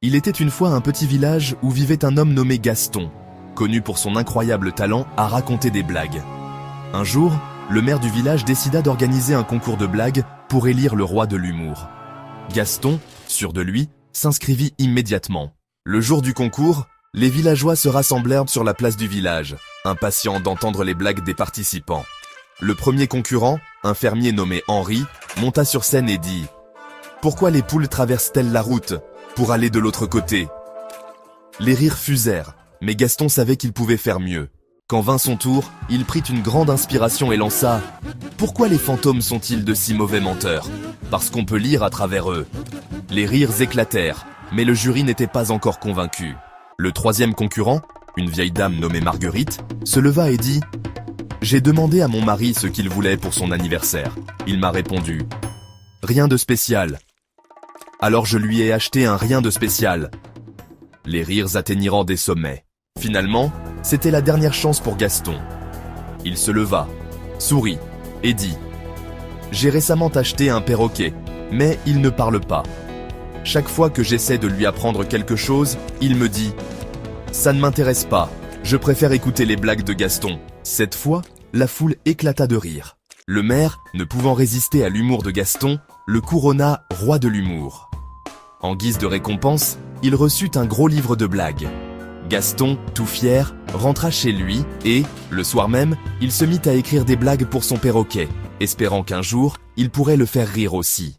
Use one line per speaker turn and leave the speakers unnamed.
Il était une fois un petit village où vivait un homme nommé Gaston, connu pour son incroyable talent à raconter des blagues. Un jour, le maire du village décida d'organiser un concours de blagues pour élire le roi de l'humour. Gaston, sûr de lui, s'inscrivit immédiatement. Le jour du concours, les villageois se rassemblèrent sur la place du village, impatients d'entendre les blagues des participants. Le premier concurrent, un fermier nommé Henri, monta sur scène et dit « Pourquoi les poules traversent-elles la route pour aller de l'autre côté ?» Les rires fusèrent, mais Gaston savait qu'il pouvait faire mieux. Quand vint son tour, il prit une grande inspiration et lança « Pourquoi les fantômes sont-ils de si mauvais menteurs ? Parce qu'on peut lire à travers eux. » Les rires éclatèrent, mais le jury n'était pas encore convaincu. Le troisième concurrent, une vieille dame nommée Marguerite, se leva et dit « J'ai demandé à mon mari ce qu'il voulait pour son anniversaire. Il m'a répondu « Rien de spécial. » Alors je lui ai acheté un rien de spécial. Les rires atteignirent des sommets. Finalement, c'était la dernière chance pour Gaston. Il se leva, sourit et dit « J'ai récemment acheté un perroquet, mais il ne parle pas. Chaque fois que j'essaie de lui apprendre quelque chose, il me dit « Ça ne m'intéresse pas, je préfère écouter les blagues de Gaston. » Cette fois, la foule éclata de rire. Le maire, ne pouvant résister à l'humour de Gaston, le couronna roi de l'humour. En guise de récompense, il reçut un gros livre de blagues. Gaston, tout fier, rentra chez lui et, le soir même, il se mit à écrire des blagues pour son perroquet, espérant qu'un jour, il pourrait le faire rire aussi.